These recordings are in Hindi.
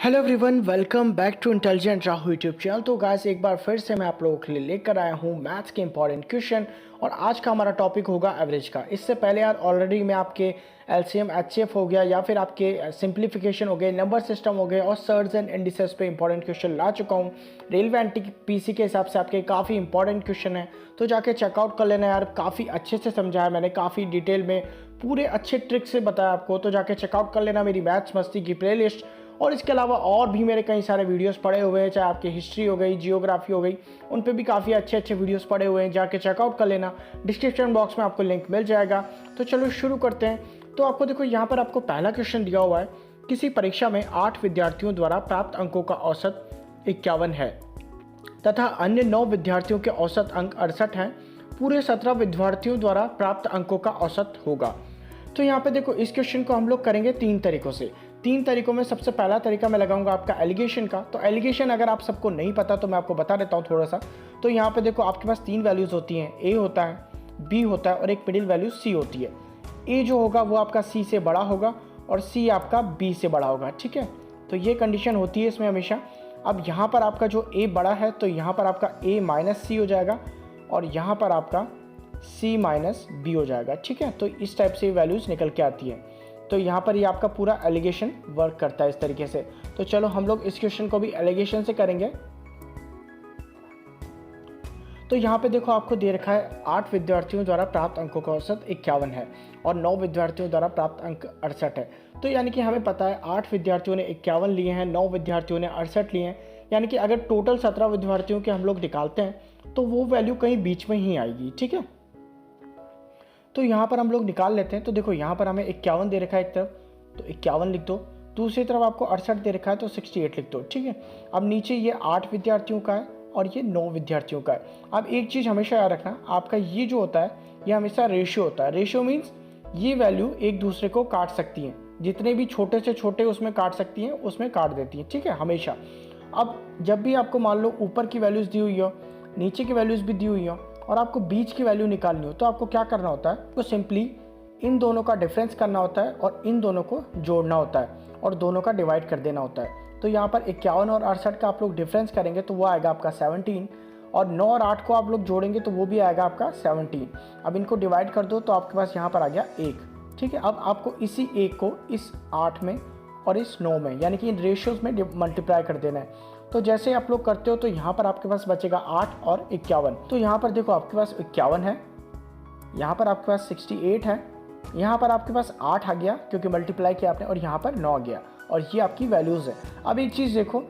Hello everyone, welcome back to intelligent Rahu YouTube channel. तो गाइस, एक बार फिर से मैं आप लोगों के लिए लेकर आया हूँ मैथ्स के इंपॉर्टेंट क्वेश्चन और आज का हमारा टॉपिक होगा एवरेज का। इससे पहले यार ऑलरेडी मैं आपके एलसीएम एचसीएफ हो गया या फिर आपके सिंप्लीफिकेशन हो गए, नंबर सिस्टम हो गए और सर्ज एंड इंडिसेस पे इंपॉर्टेंट क्वेश्चन ला चुका हूँ। रेलवे एनटीपीसी के हिसाब से आपके काफ़ी इंपॉर्टेंट क्वेश्चन है, तो जाके चेकआउट कर लेना यार। काफ़ी अच्छे से समझाया मैंने, काफ़ी डिटेल में पूरे अच्छे ट्रिक से बताया आपको, तो जाके चेकआउट कर लेना मेरी मैथ्स मस्ती की प्लेलिस्ट। और इसके अलावा और भी मेरे कई सारे वीडियोस पड़े हुए हैं, चाहे आपकी हिस्ट्री हो गई, जियोग्राफी हो गई, उन पे भी काफ़ी अच्छे अच्छे वीडियोस पड़े हुए हैं, जाके चेकआउट कर लेना। डिस्क्रिप्शन बॉक्स में आपको लिंक मिल जाएगा। तो चलो शुरू करते हैं। तो आपको देखो, यहाँ पर आपको पहला क्वेश्चन दिया हुआ है, किसी परीक्षा में 8 विद्यार्थियों द्वारा प्राप्त अंकों का औसत 51 है तथा अन्य 9 विद्यार्थियों के औसत अंक 68 हैं। पूरे 17 विद्यार्थियों द्वारा प्राप्त अंकों का औसत होगा। तो यहाँ पे देखो, इस क्वेश्चन को हम लोग करेंगे 3 तरीकों से। 3 तरीकों में सबसे पहला तरीका मैं लगाऊंगा आपका एलिगेशन का। तो एलिगेशन अगर आप सबको नहीं पता तो मैं आपको बता देता हूँ थोड़ा सा। तो यहाँ पे देखो, आपके पास 3 वैल्यूज़ होती हैं, ए होता है, बी होता है और एक मिडिल वैल्यू सी होती है। ए जो होगा वो आपका सी से बड़ा होगा और सी आपका बी से बड़ा होगा, ठीक है। तो ये कंडीशन होती है इसमें हमेशा। अब यहाँ पर आपका जो ए बड़ा है तो यहाँ पर आपका ए माइनस सी हो जाएगा और यहाँ पर आपका सी माइनस बी हो जाएगा, ठीक है। तो इस टाइप से वैल्यूज़ निकल के आती है। तो यहाँ पर ये आपका पूरा एलिगेशन वर्क करता है इस तरीके से। तो चलो हम लोग इस क्वेश्चन को भी एलिगेशन से करेंगे। तो यहाँ पे देखो, आपको दे रखा है 8 विद्यार्थियों द्वारा प्राप्त अंकों का औसत 51 है और 9 विद्यार्थियों द्वारा प्राप्त अंक 68 है। तो यानी कि हमें पता है 8 विद्यार्थियों ने 51 लिए हैं, 9 विद्यार्थियों ने 68 लिए हैं। यानी कि अगर टोटल 17 विद्यार्थियों के हम लोग निकालते हैं तो वो वैल्यू कहीं बीच में ही आएगी, ठीक है। तो यहाँ पर हम लोग निकाल लेते हैं। तो देखो, यहाँ पर हमें 51 दे रखा है एक तरफ, तो 51 लिख दो। दूसरी तरफ आपको 68 दे रखा है तो 68 लिख दो, ठीक है। अब नीचे ये 8 विद्यार्थियों का है और ये 9 विद्यार्थियों का है। अब एक चीज़ हमेशा याद रखना, आपका ये जो होता है ये हमेशा रेशियो होता है। रेशियो मीन्स ये वैल्यू एक दूसरे को काट सकती हैं, जितने भी छोटे से छोटे उसमें काट सकती हैं, उसमें काट देती हैं, ठीक है, हमेशा। अब जब भी आपको मान लो ऊपर की वैल्यूज़ दी हुई हो, नीचे की वैल्यूज़ भी दी हुई हो और आपको बीच की वैल्यू निकालनी हो, तो आपको क्या करना होता है, तो सिंपली इन दोनों का डिफरेंस करना होता है और इन दोनों को जोड़ना होता है और दोनों का डिवाइड कर देना होता है। तो यहाँ पर 51 और 68 का आप लोग डिफरेंस करेंगे तो वो आएगा आपका 17 और 9 और 8 को आप लोग जोड़ेंगे तो वो भी आएगा आपका 17। अब इनको डिवाइड कर दो तो आपके पास यहाँ पर आ गया 1, ठीक है। अब आपको इसी 1 को इस 8 में और इस 9 में, यानी कि इन रेशियोज़ में मल्टीप्लाई कर देना है। तो जैसे आप लोग करते हो तो यहाँ पर आपके पास बचेगा 8 और 51। तो यहाँ पर देखो, आपके पास 51 है, यहाँ पर आपके पास 68 है, यहाँ पर आपके पास 8 आ गया क्योंकि मल्टीप्लाई किया आपने, और यहाँ पर 9 आ गया और ये आपकी वैल्यूज़ है। अब एक चीज़ देखो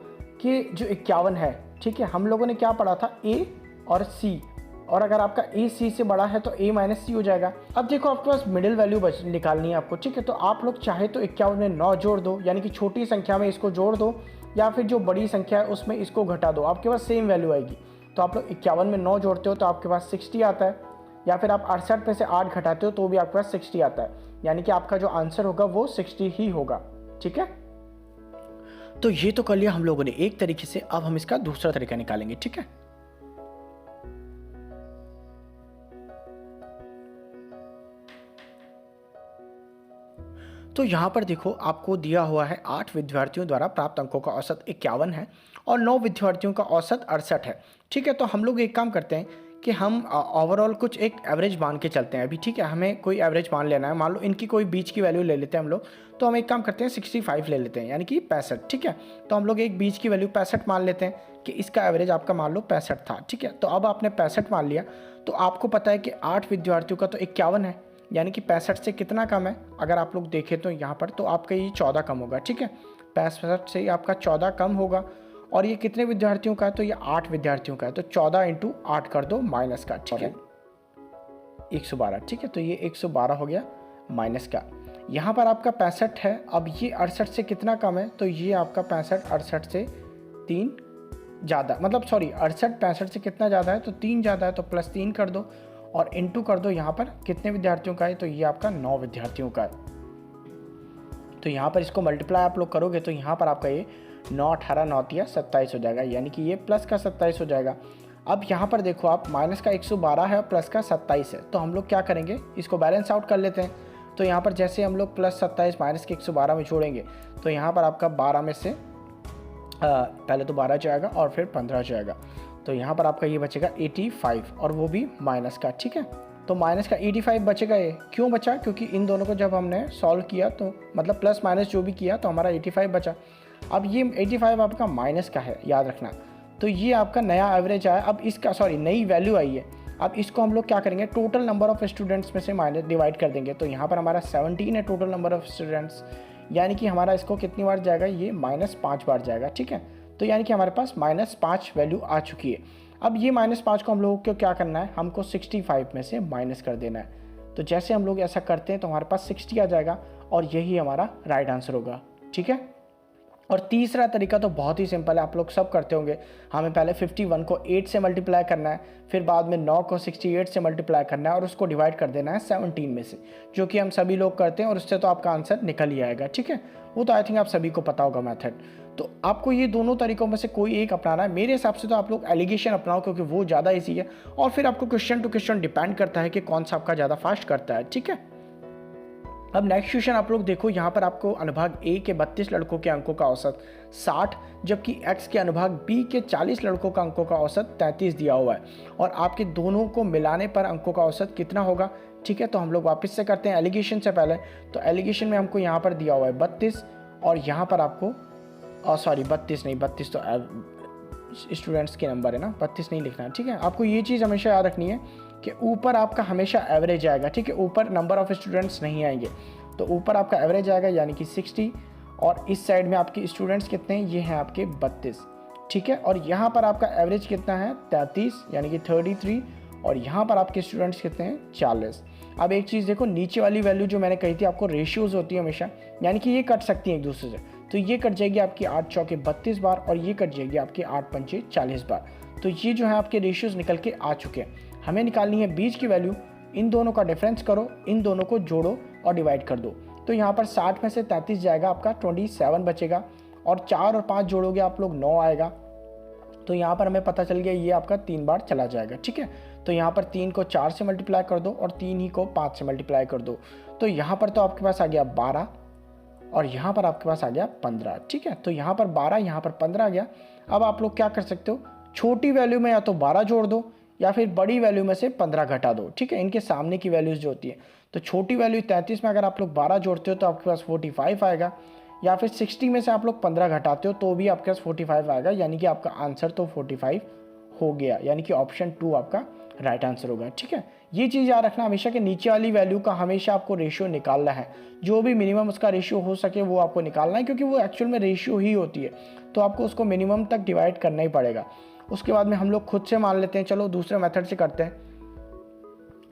कि जो 51 है, ठीक है, हम लोगों ने क्या पढ़ा था, ए और सी, और अगर आपका ए सी से बड़ा है तो ए माइनस सी हो जाएगा। अब देखो, आपके पास मिडिल वैल्यू निकालनी है आपको, ठीक है। तो आप लोग चाहे तो 51 में 9 जोड़ दो, यानी कि छोटी संख्या में इसको जोड़ दो, या फिर जो बड़ी संख्या है उसमें इसको घटा दो, आपके पास सेम वैल्यू आएगी। तो आप लोग 51 में 9 जोड़ते हो तो आपके पास 60 आता है, या फिर आप 68 में से 8 घटाते हो तो भी आपके पास 60 आता है, यानी कि आपका जो आंसर होगा वो 60 ही होगा, ठीक है। तो ये तो कर लिया हम लोगों ने एक तरीके से। अब हम इसका दूसरा तरीका निकालेंगे, ठीक है। तो यहाँ पर देखो, आपको दिया हुआ है 8 विद्यार्थियों द्वारा प्राप्त अंकों का औसत 51 है और 9 विद्यार्थियों का औसत 68 है, ठीक है। तो हम लोग एक काम करते हैं कि हम ओवरऑल कुछ एक एवरेज मान के चलते हैं अभी, ठीक है। हमें कोई एवरेज मान लेना है, मान लो इनकी कोई बीच की वैल्यू ले लेते हैं हम लोग। तो हम एक काम करते हैं 65 ले लेते हैं, यानी कि 65, ठीक है। तो हम लोग एक बीच की वैल्यू 65 मान लेते हैं कि इसका एवरेज आपका मान लो 65 था, ठीक है। तो अब आपने 65 मान लिया, तो आपको पता है कि 8 विद्यार्थियों का तो 51 है, यानी कि 65 से कितना कम है, अगर आप लोग देखें तो यहाँ पर तो आपका ये 14 कम होगा, ठीक है। 65 से आपका 14 कम होगा और ये कितने विद्यार्थियों का है, तो ये 8 विद्यार्थियों का है। तो 14 इंटू 8 कर दो माइनस का, ठीक है, 112, ठीक है। तो ये 112 हो गया माइनस का। यहाँ पर आपका 65 है, अब ये 68 से कितना कम है, तो ये आपका 65 68 से 3 ज़्यादा, मतलब सॉरी 68 65 से कितना ज़्यादा है, तो 3 ज़्यादा है, तो +3 कर दो और इंटू कर दो यहाँ पर कितने विद्यार्थियों का है, तो ये आपका 9 विद्यार्थियों का है। तो यहाँ पर इसको मल्टीप्लाई आप लोग करोगे तो यहाँ पर आपका ये 9 18 9 या 27 हो जाएगा, यानी कि ये प्लस का 27 हो जाएगा। अब यहाँ पर देखो, आप माइनस का 112 है और प्लस का 27 है, तो हम लोग क्या करेंगे, इसको बैलेंस आउट कर लेते हैं। तो यहाँ पर जैसे हम लोग +27 माइनस के 112 में जोड़ेंगे तो यहाँ पर आपका 12 में से पहले तो 12 जाएगा और फिर 15 जाएगा, तो यहाँ पर आपका ये बचेगा 85 और वो भी माइनस का। ठीक है, तो माइनस का 85 बचेगा। ये क्यों बचा? क्योंकि इन दोनों को जब हमने सॉल्व किया तो मतलब प्लस माइनस जो भी किया तो हमारा 85 बचा। अब ये 85 आपका माइनस का है, याद रखना। तो ये आपका नया एवरेज आया। अब इसका नई वैल्यू आई है। अब इसको हम लोग क्या करेंगे, टोटल नंबर ऑफ़ स्टूडेंट्स में से माइनस डिवाइड कर देंगे। तो यहाँ पर हमारा 17 है टोटल नंबर ऑफ़ स्टूडेंट्स, यानी कि हमारा इसको कितनी बार जाएगा, ये -5 बार जाएगा। ठीक है, तो यानी कि हमारे पास -5 वैल्यू आ चुकी है। अब ये -5 को हम लोगों को क्या करना है, हमको 65 में से माइनस कर देना है। तो जैसे हम लोग ऐसा करते हैं तो हमारे पास 60 आ जाएगा और यही हमारा राइट आंसर होगा। ठीक है, और तीसरा तरीका तो बहुत ही सिंपल है, आप लोग सब करते होंगे। हमें पहले 51 को 8 से मल्टीप्लाई करना है, फिर बाद में 9 को 68 से मल्टीप्लाई करना है और उसको डिवाइड कर देना है 17 में से, जो कि हम सभी लोग करते हैं और उससे तो आपका आंसर निकल ही आएगा। ठीक है, वो तो आई थिंक आप सभी को पता होगा मेथड। तो आपको ये दोनों तरीकों में से कोई एक अपनाना है। मेरे हिसाब से तो आप लोग एलिगेशन अपनाओ, क्योंकि वो ज़्यादा ईजी है और फिर आपको क्वेश्चन टू क्वेश्चन डिपेंड करता है कि कौन सा आपका ज़्यादा फास्ट करता है। ठीक है, अब नेक्स्ट क्वेश्चन आप लोग देखो, यहाँ पर आपको अनुभाग ए के 32 लड़कों के अंकों का औसत 60, जबकि एक्स के अनुभाग बी के 40 लड़कों का अंकों का औसत 33 दिया हुआ है और आपके दोनों को मिलाने पर अंकों का औसत कितना होगा। ठीक है, तो हम लोग वापस से करते हैं एलिगेशन से पहले। तो एलिगेशन में हमको यहाँ पर दिया हुआ है 32 और यहाँ पर आपको 32 नहीं, 32 तो स्टूडेंट्स के नंबर है ना, 32 नहीं लिखना है। ठीक है, आपको ये चीज़ हमेशा याद रखनी है कि ऊपर आपका हमेशा एवरेज आएगा। ठीक है, ऊपर नंबर ऑफ़ स्टूडेंट्स नहीं आएंगे, तो ऊपर आपका एवरेज आएगा यानी कि 60 और इस साइड में आपके स्टूडेंट्स कितने हैं, ये हैं आपके 32। ठीक है, और यहाँ पर आपका एवरेज कितना है 33 यानी कि 33 और यहाँ पर आपके स्टूडेंट्स कितने हैं 40। अब एक चीज़ देखो, नीचे वाली वैल्यू जो मैंने कही थी आपको रेशियोज़ होती है हमेशा, यानी कि ये कट सकती हैं एक दूसरे से। तो ये कट जाएगी आपकी 8 चौके 32 बार और ये कट जाएगी आपकी 8 पंचे 40 बार। तो ये जो है आपके रेशियोज़ निकल के आ चुके हैं। हमें निकालनी है बीच की वैल्यू। इन दोनों का डिफरेंस करो, इन दोनों को जोड़ो और डिवाइड कर दो। तो यहाँ पर 60 में से 33 जाएगा, आपका 27 बचेगा और 4 और 5 जोड़ोगे आप लोग 9 आएगा। तो यहाँ पर हमें पता चल गया ये आपका 3 बार चला जाएगा। ठीक है, तो यहाँ पर 3 को 4 से मल्टीप्लाई कर दो और 3 ही को 5 से मल्टीप्लाई कर दो। तो यहाँ पर तो आपके पास आ गया 12 और यहाँ पर आपके पास आ गया 15। ठीक है, तो यहाँ पर 12 यहाँ पर 15 आ गया। अब आप लोग क्या कर सकते हो, छोटी वैल्यू में या तो 12 जोड़ दो या फिर बड़ी वैल्यू में से 15 घटा दो। ठीक है, इनके सामने की वैल्यूज़ जो होती है, तो छोटी वैल्यू 33 में अगर आप लोग 12 जोड़ते हो तो आपके पास 45 आएगा, या फिर 60 में से आप लोग 15 घटाते हो तो भी आपके पास 45 आएगा, यानी कि आपका आंसर तो 45 हो गया, यानी कि ऑप्शन 2 आपका राइट आंसर होगा। ठीक है, ये चीज़ याद रखना हमेशा कि नीचे वाली वैल्यू का हमेशा आपको रेशियो निकालना है, जो भी मिनिमम उसका रेशियो हो सके वो आपको निकालना है, क्योंकि वो एक्चुअल में रेशियो ही होती है, तो आपको उसको मिनिमम तक डिवाइड करना ही पड़ेगा। उसके बाद में हम लोग खुद से मान लेते हैं। चलो दूसरे मेथड से करते हैं।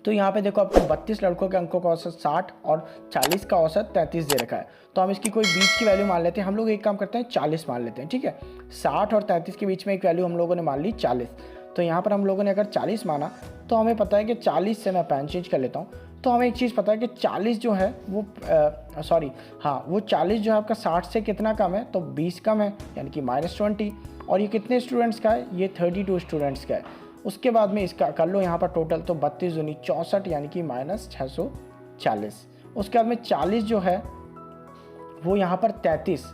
तो यहाँ पे देखो आपको 32 लड़कों के अंकों का औसत 60 और 40 का औसत 33 दे रखा है। तो हम इसकी कोई बीच की वैल्यू मान लेते हैं। हम लोग एक काम करते हैं 40 मान लेते हैं। ठीक है, 60 और 33 के बीच में एक वैल्यू हम लोगों ने मान ली 40। तो यहाँ पर हम लोगों ने अगर 40 माना तो हमें पता है कि 40 से मैं पेन चेंज कर लेता हूँ। तो हमें एक चीज़ पता है कि 40 जो है वो वो 40 जो है आपका 60 से कितना कम है, तो 20 कम है, यानी कि -20। और ये कितने स्टूडेंट्स का है, ये 32 स्टूडेंट्स का है। उसके बाद में इसका कर लो यहाँ पर टोटल, तो 32 दूनी 64 यानी कि -640। उसके बाद में 40 जो है वो यहाँ पर 33,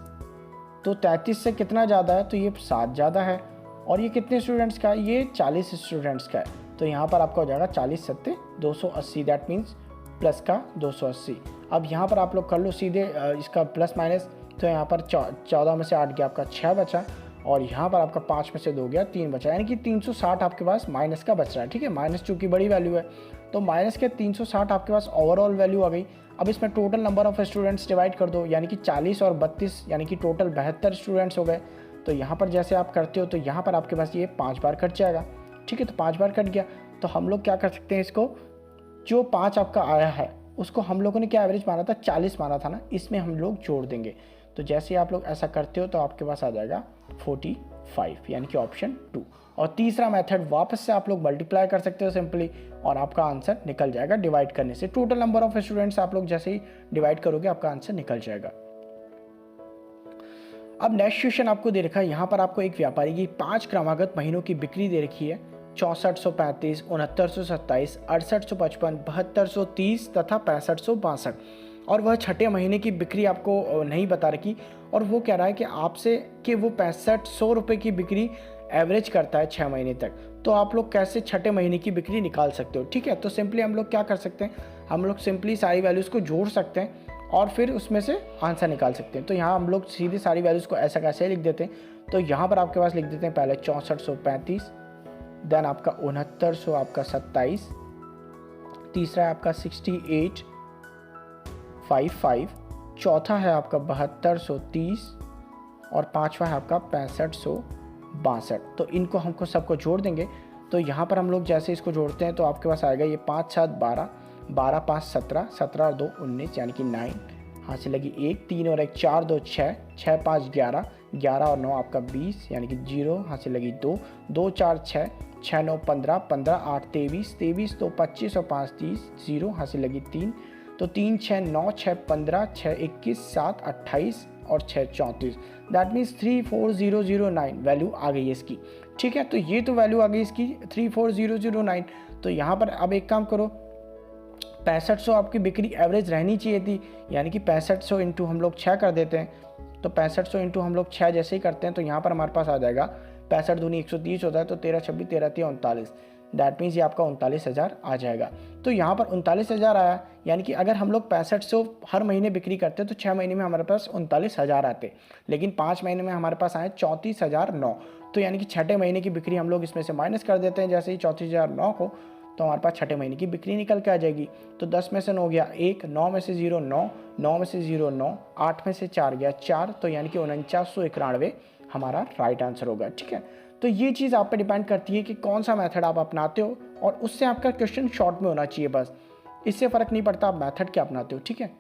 तो 33 से कितना ज़्यादा है, तो ये 7 ज़्यादा है। और ये कितने स्टूडेंट्स का है, ये 40 स्टूडेंट्स का है। तो यहाँ पर आपका हो जाएगा 40 सत्ते 280, दैट मीन्स प्लस का 280। अब यहाँ पर आप लोग कर लो सीधे इसका प्लस माइनस। तो यहाँ पर 14 में से 8 गया आपका 6 बचा, और यहाँ पर आपका 5 में से 2 गया 3 बचा, यानी कि 360 आपके पास माइनस का बच रहा है। ठीक है, माइनस चूँकि बड़ी वैल्यू है तो माइनस के 360 आपके पास ओवरऑल वैल्यू आ गई। अब इसमें total number of students divide कर दो, यानी कि 40 और 32 यानी कि टोटल 72 स्टूडेंट्स हो गए। तो यहाँ पर जैसे आप करते हो तो यहाँ पर आपके पास ये 5 बार कट जाएगा। ठीक है, तो 5 बार कट गया। तो हम लोग क्या कर सकते हैं, इसको जो 5 आपका आया है उसको हम लोगों ने क्या एवरेज माना था, 40 माना था ना, इसमें हम लोग जोड़ देंगे। तो जैसे आप लोग ऐसा करते हो तो आपके पास आ जाएगा 45, यानी कि ऑप्शन 2। और तीसरा मेथड वापस से आप लोग मल्टीप्लाई कर सकते हो सिंपली, और आपका आंसर निकल जाएगा डिवाइड करने से। टोटल नंबर ऑफ स्टूडेंट्स आप लोग जैसे ही डिवाइड करोगे आपका आंसर निकल जाएगा। अब नेक्स्ट क्वेश्चन आपको दे रखा है, यहाँ पर आपको एक व्यापारी की 5 क्रमागत महीनों की बिक्री दे रखी है, 6435, 6927, 6855, 7230 तथा 6562, और वह छठे महीने की बिक्री आपको नहीं बता रखी और वो कह रहा है कि आपसे कि वो 6500 रुपये की बिक्री एवरेज करता है 6 महीने तक। तो आप लोग कैसे छठे महीने की बिक्री निकाल सकते हो, ठीक है। तो सिंपली हम लोग क्या कर सकते हैं, हम लोग सिंपली सारी वैल्यूज़ को जोड़ सकते हैं और फिर उसमें से आंसर निकाल सकते हैं। तो यहाँ हम लोग सीधे सारी वैल्यूज़ को ऐसा कैसे लिख देते हैं, तो यहाँ पर आपके पास लिख देते हैं पहले 6435, देन आपका 6900 आपका 27, तीसरा है आपका 6855, चौथा है आपका 7230 और पांचवा है आपका 6562। तो इनको हमको सबको जोड़ देंगे। तो यहाँ पर हम लोग जैसे इसको जोड़ते हैं तो आपके पास आएगा ये 5 7 12, 12 5 17, 17 और 2 19 यानी कि 9, हाथ से लगी 1, 3 और 1 4, 2 6, 6 5 11, 11 और 9 आपका 20 यानी कि 0, हाथ से लगी 2, 2 4 6, 6 9 15, 15 8 23, 23 2 25 और 5 30, 0, हाथ से लगी 3, तो 3 6 9 6 15, 6 21 7 28 और 6 34, दैट मीन्स 34009 वैल्यू आ गई है इसकी, ठीक है। तो ये तो वैल्यू आ गई इसकी 34009। तो यहाँ पर अब एक काम करो, 6500 आपकी बिक्री एवरेज रहनी चाहिए थी, यानी कि 6500 इंटू हम लोग 6 कर देते हैं। तो 6500 इंटू हम लोग 6 जैसे ही करते हैं तो यहाँ पर हमारे पास आ जाएगा 65 दूनी 130 होता है, तो 13 26 13 3 39, दैट मीन्स ये आपका 39,000 आ जाएगा। तो यहाँ पर 39,000 आया, यानी कि अगर हम लोग 6500 हर महीने बिक्री करते तो 6 महीने में हमारे पास 39,000 आते, लेकिन 5 महीने में हमारे पास आए 34,009। तो यानी कि छठे महीने की बिक्री हम लोग इसमें से माइनस कर देते हैं जैसे ही 34,009 को, तो हमारे पास छठे महीने की बिक्री निकल के आ जाएगी। तो 10 में से 9 गया 1, 9 में से 0 9, 9 में से 0 9, 8 में से 4 गया 4, तो यानी कि 4991 हमारा राइट आंसर होगा, ठीक है। तो ये चीज़ आप पे डिपेंड करती है कि कौन सा मेथड आप अपनाते हो, और उससे आपका क्वेश्चन शॉर्ट में होना चाहिए बस, इससे फ़र्क नहीं पड़ता आप मेथड क्या अपनाते हो, ठीक है।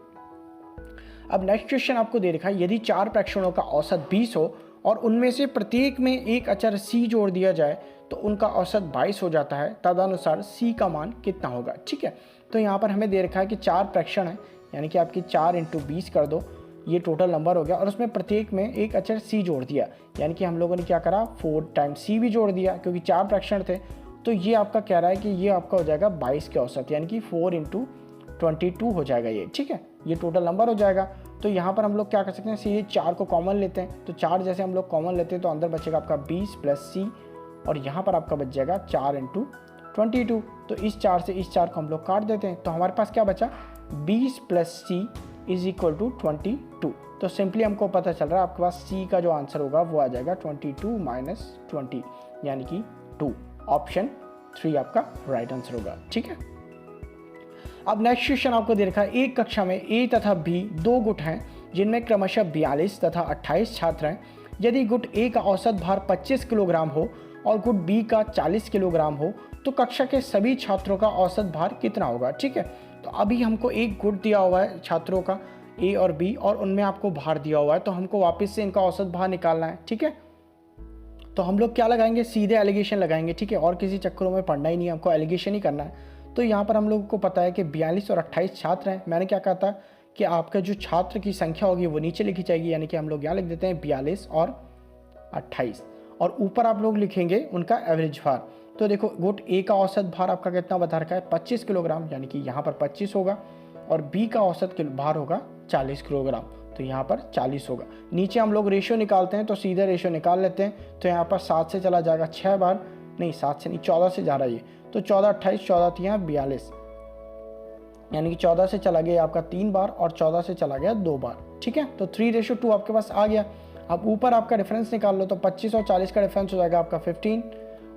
अब नेक्स्ट क्वेश्चन आपको दे रखा है, यदि 4 प्रेक्षणों का औसत 20 हो और उनमें से प्रत्येक में एक अचर c जोड़ दिया जाए तो उनका औसत 22 हो जाता है, तदनुसार c का मान कितना होगा, ठीक है। तो यहाँ पर हमें दे रखा है कि 4 प्रेक्षण है, यानी कि आपकी 4 × 20 कर दो, ये टोटल नंबर हो गया, और उसमें प्रत्येक में एक अचर c जोड़ दिया, यानी कि हम लोगों ने क्या करा 4 टाइम्स c भी जोड़ दिया क्योंकि 4 प्रेक्षण थे। तो ये आपका कह रहा है कि ये आपका हो जाएगा 22 के औसत, यानी कि 4 × 22 हो जाएगा ये, ठीक है, ये टोटल नंबर हो जाएगा। तो यहाँ पर हम लोग क्या कर सकते हैं, सीधे 4 को कॉमन लेते हैं, तो 4 जैसे हम लोग कॉमन लेते हैं तो अंदर बचेगा आपका 20 + c, और यहाँ पर आपका बच जाएगा 4 × 22। तो इस 4 से इस 4 को हम लोग काट देते हैं, तो हमारे पास क्या बचा 20 + c = 22। तो सिंपली हमको पता चल रहा है आपके पास c का जो आंसर होगा वो आ जाएगा 22 - 20 यानी कि 2, ऑप्शन 3 आपका राइट आंसर होगा, ठीक है। अब नेक्स्ट क्वेश्चन आपको दे रखा है, एक कक्षा में A तथा B 2 गुट हैं जिनमें क्रमशः 42 तथा 28 छात्र हैं। यदि गुट A का औसत भार 25 किलोग्राम हो और गुट B का 40 किलोग्राम हो तो कक्षा के सभी छात्रों का औसत भार कितना होगा, ठीक है। तो अभी हमको एक गुट दिया हुआ है छात्रों का A और B, और उनमें आपको भार दिया हुआ है, तो हमको वापस से इनका औसत भार निकालना है, ठीक है। तो हम लोग क्या लगाएंगे, सीधे एलिगेशन लगाएंगे, ठीक है, और किसी चक्करों में पढ़ना ही नहीं है, हमको एलिगेशन ही करना है। तो यहाँ पर हम लोगों को पता है कि 42 और 28 छात्र हैं। मैंने क्या कहा था कि आपका जो छात्र की संख्या होगी वो नीचे लिखी जाएगी, यानी कि हम लोग यहाँ लिख देते हैं 42 और 28, और ऊपर आप लोग लिखेंगे उनका एवरेज भार। तो देखो गुट A का औसत भार आपका कितना बता रखा है 25 किलोग्राम, यानी कि यहाँ पर 25 होगा, और B का औसत भार होगा 40 किलोग्राम, तो यहाँ पर 40 होगा। नीचे हम लोग रेशियो निकालते हैं, तो सीधे रेशियो निकाल लेते हैं। तो यहाँ पर 7 से चला जाएगा 6 बार, नहीं 7 से नहीं 14 से जा रहा है ये, तो 14 28 14 3 42, यानी कि 14 से चला गया आपका 3 बार और 14 से चला गया 2 बार, ठीक है। तो 3:2 आपके पास आ गया। अब ऊपर आपका डिफरेंस निकाल लो, तो 25 और 40 का डिफरेंस हो जाएगा आपका 15,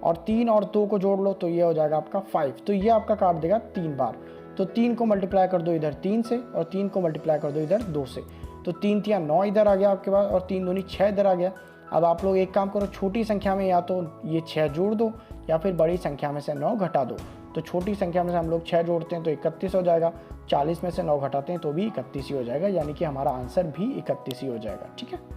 और 3 और 2 को जोड़ लो तो ये हो जाएगा आपका 5, तो ये आपका काट देगा 3 बार। तो 3 को मल्टीप्लाई कर दो इधर 3 से, और 3 को मल्टीप्लाई कर दो इधर 2 से, तो 3 3 9 इधर आ गया आपके पास, और 3 दूनी 6 इधर आ गया। अब आप लोग एक काम करो, छोटी संख्या में या तो ये 6 जोड़ दो या फिर बड़ी संख्या में से 9 घटा दो। तो छोटी संख्या में से हम लोग 6 जोड़ते हैं तो 31 हो जाएगा, 40 में से 9 घटाते हैं तो भी 31 ही हो जाएगा, यानी कि हमारा आंसर भी 31 ही हो जाएगा, ठीक है।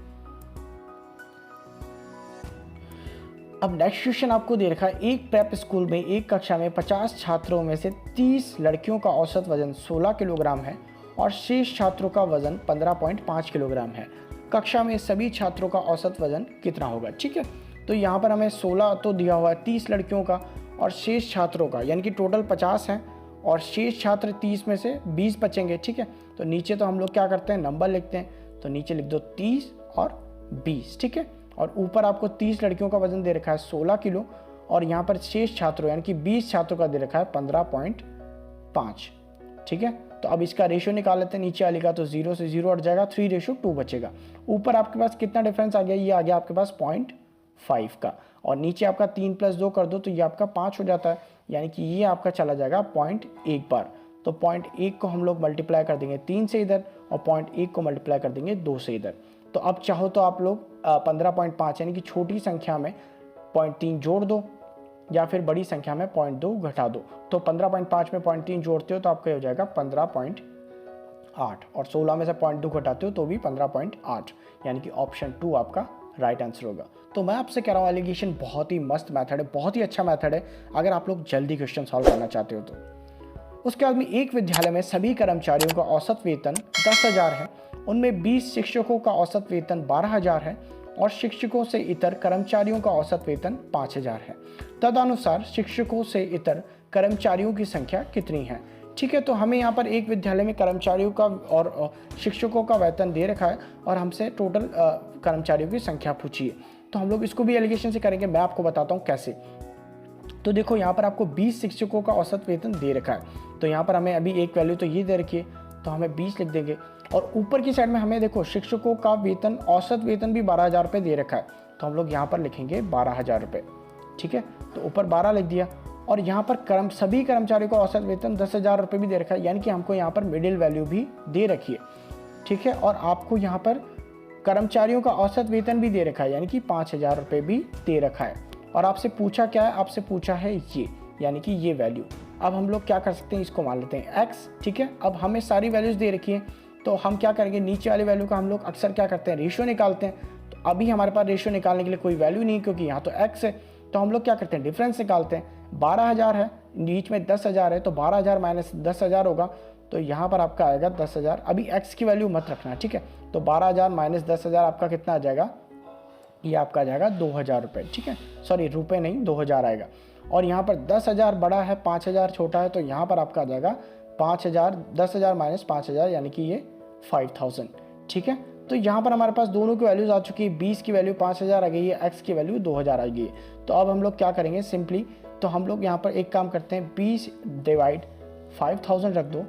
अब नेक्स्ट क्वेश्चन आपको दे रखा है, एक प्रेप स्कूल में एक कक्षा में 50 छात्रों में से 30 लड़कियों का औसत वजन 16 किलोग्राम है और शेष छात्रों का वजन 15.5 किलोग्राम है। कक्षा में सभी छात्रों का औसत वजन कितना होगा, ठीक है। तो यहाँ पर हमें 16 तो दिया हुआ है 30 लड़कियों का, और शेष छात्रों का, यानी कि टोटल 50 हैं और शेष छात्र 30 में से 20 बचेंगे, ठीक है। तो नीचे तो हम लोग क्या करते हैं, नंबर लिखते हैं, तो नीचे लिख दो 30 और 20, ठीक है। और ऊपर आपको 30 लड़कियों का वजन दे रखा है 16 किलो, और यहाँ पर शेष छात्रों यानी कि 20 छात्रों का दे रखा है 15.5, ठीक है। तो अब इसका रेशियो निकाल लेते हैं नीचे वाली का, तो 0 से 0 हट जाएगा, 3:2 बचेगा। ऊपर आपके पास कितना डिफरेंस आ गया, ये आ गया आपके पास 0.5 का, और नीचे आपका 3 + 2 कर दो तो ये आपका 5 हो जाता है, यानी कि ये आपका चला जाएगा 0.1 बार। तो 0.1 को हम लोग मल्टीप्लाई कर देंगे 3 से इधर, और 0.1 को मल्टीप्लाई कर देंगे 2 से इधर। तो अब चाहो तो आप लोग 15.5 यानी कि छोटी संख्या में 0.3 जोड़ दो, या फिर बड़ी संख्या में 0.2 घटा दो। तो 15.5 में 0.3 जोड़ते हो तो आपका हो जाएगा 15.8, और 16 में से 0.2 घटाते हो तो भी 15.8, यानी कि ऑप्शन 2 आपका राइट आंसर होगा। तो मैं आपसे कह रहा हूँ एलिगेशन बहुत ही मस्त मेथड है, बहुत ही अच्छा मेथड है अगर आप लोग जल्दी क्वेश्चन सॉल्व करना चाहते हो तो। उसके बाद में एक विद्यालय में सभी कर्मचारियों का औसत वेतन 10,000 है, उनमें 20 शिक्षकों का औसत वेतन 12,000 है, और शिक्षकों से इतर कर्मचारियों का औसत वेतन 5,000 है। तदनुसार शिक्षकों से इतर कर्मचारियों की संख्या कितनी है, ठीक है। तो हमें यहाँ पर एक विद्यालय में कर्मचारियों का और शिक्षकों का वेतन दे रखा है, और हमसे टोटल कर्मचारियों की संख्या पूछी है। तो हम लोग इसको भी एलिगेशन से करेंगे, मैं आपको बताता हूँ कैसे। तो देखो यहाँ पर आपको 20 शिक्षकों का औसत वेतन दे रखा है, तो यहाँ पर हमें अभी एक वैल्यू तो ये दे रखी है, तो हमें 20 लिख देंगे। और ऊपर की साइड में हमें देखो शिक्षकों का वेतन, औसत वेतन भी 12,000 रुपये दे रखा है, तो हम लोग यहाँ पर लिखेंगे 12,000 रुपये, ठीक है। तो ऊपर 12 लिख दिया, और यहाँ पर सभी कर्मचारियों का औसत वेतन 10,000 रुपये भी दे रखा है, यानी कि हमको यहाँ पर मिडिल वैल्यू भी दे रखी है, ठीक है। और आपको यहाँ पर कर्मचारियों का औसत वेतन भी दे रखा है, यानी कि 5,000 रुपये भी दे रखा है। और आपसे पूछा क्या है, आपसे पूछा है ये, यानी कि ये वैल्यू। अब हम लोग क्या कर सकते हैं, इसको मान लेते हैं x, ठीक है। अब हमें सारी वैल्यूज दे रखी है, तो हम क्या करेंगे, नीचे वाली वैल्यू का हम लोग अक्सर क्या करते हैं, रेशियो निकालते हैं। तो अभी हमारे पास रेशियो निकालने के लिए कोई वैल्यू नहीं, क्योंकि यहाँ तो x है, तो हम लोग क्या करते हैं, डिफरेंस निकालते हैं। 12,000 है, बीच में 10,000 है, तो 12,000 माइनस 10,000 होगा, तो यहाँ पर आपका आएगा 10,000। अभी x की वैल्यू मत रखना, ठीक है। तो 12,000 माइनस 10,000 आपका कितना आ जाएगा, ये आपका आ जाएगा 2,000 रुपये, ठीक है। सॉरी, रुपये नहीं, 2,000 आएगा। और यहाँ पर 10,000 बड़ा है, 5,000 छोटा है, तो यहाँ पर आपका आ जाएगा 5,000, 10,000 माइनस 5,000, यानी कि ये 5,000, ठीक है। तो यहाँ पर हमारे पास दोनों की वैल्यूज आ चुकी है, 20 की वैल्यू 5,000 आ गई है, x की वैल्यू 2,000 आ गई है। तो अब हम लोग क्या करेंगे, सिंपली तो हम लोग यहाँ पर एक काम करते हैं, 20 डिवाइड 5,000 रख दो,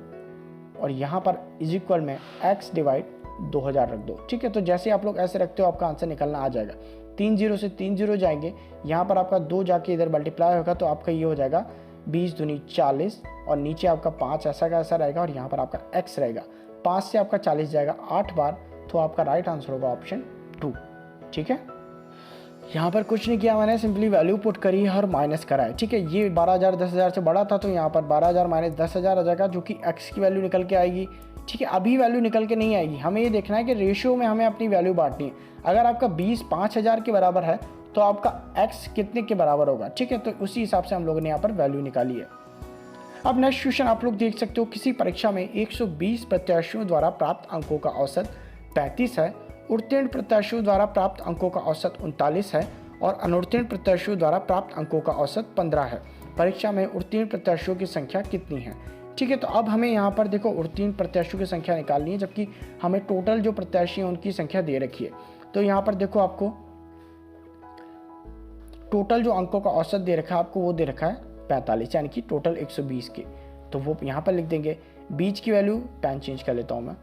और यहाँ पर इज इक्वल में x डिवाइड 2,000 रख दो, ठीक है। तो जैसे आप लोग ऐसे रखते हो आपका आंसर निकलना आ जाएगा। 3 0 से 3 0 जाएंगे, यहाँ पर आपका 2 जाके इधर मल्टीप्लाई होगा, तो आपका ये हो जाएगा 20 दूनी 40, और नीचे आपका 5 ऐसा का ऐसा रहेगा, और यहाँ पर आपका x रहेगा। 5 से आपका 40 जाएगा 8 बार, तो आपका राइट आंसर होगा ऑप्शन 2, ठीक है। यहाँ पर कुछ नहीं किया मैंने, सिंपली वैल्यू पुट करी है और माइनस करा है, ठीक है। ये 12,000 10,000 से बड़ा था, तो यहाँ पर 12,000 माइनस 10,000 आ जाएगा, जो कि x की वैल्यू निकल के आएगी, ठीक है। अभी वैल्यू निकल के नहीं आएगी, हमें ये देखना है कि रेशियो में हमें अपनी वैल्यू बांटनी है। अगर आपका 20 5,000 के बराबर है, तो आपका x कितने के बराबर होगा, ठीक है। तो उसी हिसाब से हम लोगों ने यहाँ पर वैल्यू निकाली है। अब नेक्स्ट क्वेश्चन आप लोग देख सकते हो, किसी परीक्षा में 120 प्रत्याशियों द्वारा प्राप्त अंकों का औसत 35 है, उत्तीर्ण प्रत्याशियों द्वारा प्राप्त अंकों का औसत 39 है, और अनुत्तीर्ण प्रत्याशियों द्वारा प्राप्त अंकों का औसत 15 है। परीक्षा में उत्तीर्ण प्रत्याशियों की संख्या कितनी है, ठीक है। तो अब हमें यहाँ पर देखो उत्तीर्ण प्रत्याशियों की संख्या निकालनी है, जबकि हमें टोटल जो प्रत्याशी हैं उनकी संख्या दे रखी है। तो यहाँ पर देखो आपको टोटल जो अंकों का औसत दे रखा है, आपको वो दे रखा है 45, यानी कि टोटल 120 के, तो वो यहाँ पर लिख देंगे। बीच की वैल्यू पेन चेंज कर लेता हूँ मैं,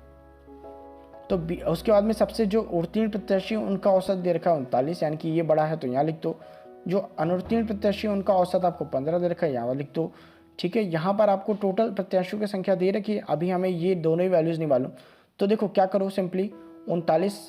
तो उसके बाद में सबसे जो उत्तीर्ण प्रत्याशी उनका औसत दे रखा है 39, यानी कि ये बड़ा है, तो यहाँ लिख दो। जो अनुत्तीर्ण प्रत्याशी उनका औसत आपको 15 दे रखा है, यहाँ लिख दो, ठीक है। यहाँ पर आपको टोटल प्रत्याशियों की संख्या दे रखी है, अभी हमें ये दोनों ही वैल्यूज़ नहीं मालूम, तो देखो क्या करो, सिंपली 39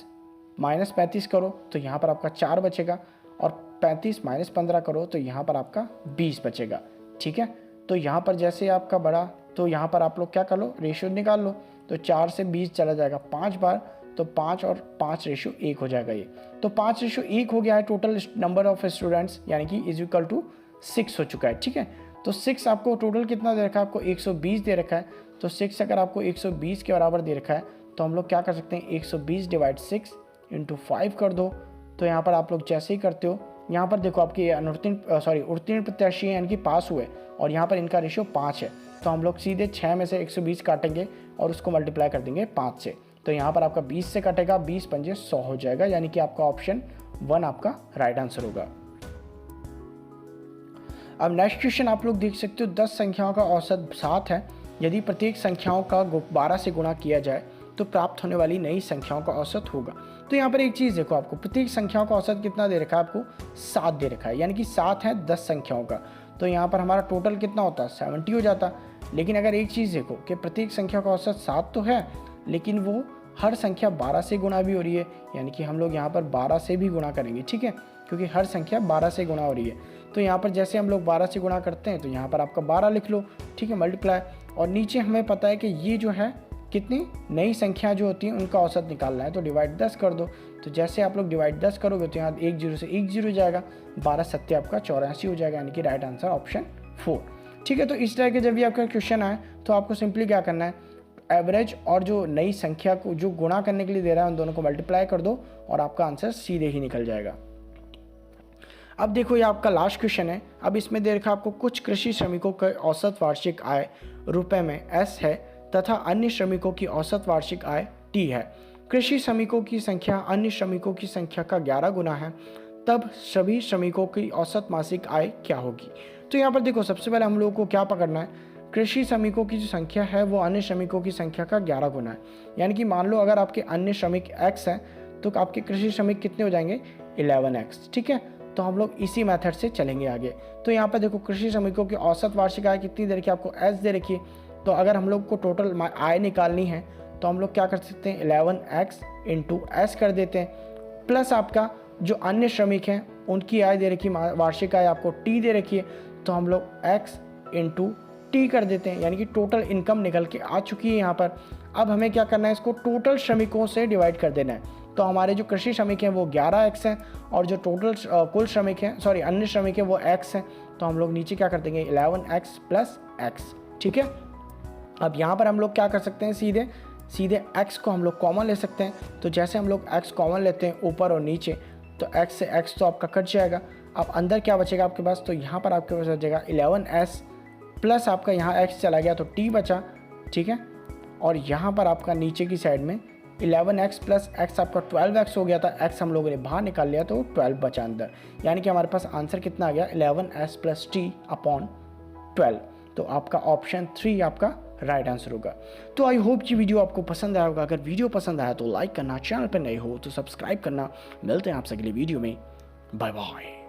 माइनस 35 करो, तो यहाँ पर आपका 4 बचेगा, और 35 माइनस 15 करो, तो यहाँ पर आपका 20 बचेगा, ठीक है। तो यहाँ पर जैसे आपका बड़ा, तो यहाँ पर आप लोग क्या कर लो, रेशियो निकाल लो, तो 4 से 20 चला जाएगा 5 बार, तो 5 और 5 रेशियो 1 हो जाएगा ये, तो 5 रेशियो 1 हो गया है। टोटल नंबर ऑफ स्टूडेंट्स यानी कि इज इक्वल टू 6 हो चुका है, ठीक है। तो 6 आपको टोटल कितना दे रखा है, आपको 120 दे रखा है, तो 6 अगर आपको 120 के बराबर दे रखा है, तो हम लोग क्या कर सकते हैं, 120 डिवाइड 6 इंटू 5 कर दो। तो यहाँ पर आप लोग जैसे ही करते हो, यहाँ पर देखो आपके उत्तीर्ण प्रत्याशी हैं, यानी कि पास हुए, और यहाँ पर इनका रेशियो 5 है, तो हम लोग सीधे 6 में से 120 काटेंगे और उसको मल्टीप्लाई कर देंगे 5 से, तो यहाँ पर आपका 20 से कटेगा, 20 पंजे 100 हो जाएगा, यानी कि आपका ऑप्शन 1 आपका राइट आंसर होगा। अब नेक्स्ट क्वेश्चन आप लोग देख सकते हो, 10 संख्याओं का औसत 7 है। यदि प्रत्येक संख्याओं का 12 से गुणा किया जाए तो प्राप्त होने वाली नई संख्याओं का औसत होगा। तो यहाँ पर एक चीज़ देखो, आपको प्रत्येक संख्याओं का औसत कितना दे रखा है, आपको 7 दे रखा है, यानी कि 7 है 10 संख्याओं का। तो यहाँ पर हमारा टोटल कितना होता, 70 हो जाता। लेकिन अगर एक चीज़ देखो कि प्रत्येक संख्या का औसत 7 तो है, लेकिन वो हर संख्या 12 से गुणा भी हो रही है, यानी कि हम लोग यहाँ पर 12 से भी गुणा करेंगे, ठीक है, क्योंकि हर संख्या 12 से गुणा हो रही है। तो यहाँ पर जैसे हम लोग 12 से गुणा करते हैं तो यहाँ पर आपका 12 लिख लो, ठीक है, मल्टीप्लाई। और नीचे हमें पता है कि ये जो है कितनी नई संख्या जो होती हैं उनका औसत निकालना है, तो डिवाइड 10 कर दो। तो जैसे आप लोग डिवाइड 10 करोगे तो यहाँ 1 0 से 1 0 जाएगा, 12 7 आपका 84 हो जाएगा, यानी कि राइट आंसर ऑप्शन 4, ठीक है। तो इस तरह के जब भी आपका क्वेश्चन आए तो आपको सिंपली क्या करना है, एवरेज और जो नई संख्या को जो गुणा करने के लिए दे रहा है उन दोनों को मल्टीप्लाई कर दो और आपका आंसर सीधे ही निकल जाएगा। अब देखो ये आपका लास्ट क्वेश्चन है। अब इसमें दे रखा आपको कुछ कृषि श्रमिकों का औसत वार्षिक आय रुपए में S है तथा अन्य श्रमिकों की औसत वार्षिक आय T है। कृषि श्रमिकों की संख्या अन्य श्रमिकों की संख्या का 11 गुना है, तब सभी श्रमिकों की औसत मासिक आय क्या होगी। तो यहाँ पर देखो सबसे पहले हम लोगों को क्या पकड़ना है, कृषि श्रमिकों की जो संख्या है वो अन्य श्रमिकों की संख्या का 11 गुना है। यानी कि मान लो अगर आपके अन्य श्रमिक X हैं तो आपके कृषि श्रमिक कितने हो जाएंगे, 11X, ठीक है। तो हम लोग इसी मेथड से चलेंगे आगे। तो यहाँ पर देखो कृषि श्रमिकों की औसत वार्षिक आय कितनी दे रखी है, आपको S दे रखी है। तो अगर हम लोग को टोटल आय निकालनी है तो हम लोग क्या कर सकते हैं, 11X इंटू S कर देते हैं, प्लस आपका जो अन्य श्रमिक हैं उनकी आय दे रखी है, वार्षिक आय आपको T दे रखी है, तो हम लोग X इंटू T कर देते हैं, यानी कि टोटल इनकम निकल के आ चुकी है यहाँ पर। अब हमें क्या करना है, इसको टोटल श्रमिकों से डिवाइड कर देना है। तो हमारे जो कृषि श्रमिक हैं वो 11X हैं और जो टोटल कुल श्रमिक हैं, सॉरी अन्य श्रमिक हैं वो X हैं। तो हम लोग नीचे क्या कर देंगे, 11X प्लस X, ठीक है। अब यहाँ पर हम लोग क्या कर सकते हैं, सीधे X को हम लोग कॉमन ले सकते हैं। तो जैसे हम लोग X कॉमन लेते हैं ऊपर और नीचे, तो X से X तो आपका कट जाएगा। अब अंदर क्या बचेगा आपके पास, तो यहाँ पर आपके पास बचेगा 11S प्लस आपका यहाँ X चला गया तो T बचा, ठीक है। और यहाँ पर आपका नीचे की साइड में 11X प्लस X आपका 12X हो गया था, X हम लोगों ने बाहर निकाल लिया तो 12 बचा अंदर, यानी कि हमारे पास आंसर कितना आ गया, 11S प्लस T अपॉन 12। तो आपका ऑप्शन 3 आपका राइट आंसर होगा। तो आई होप कि वीडियो आपको पसंद आया होगा। अगर वीडियो पसंद आया तो लाइक करना, चैनल पर नए हो तो सब्सक्राइब करना। मिलते हैं आपसे अगले वीडियो में, बाय बाय।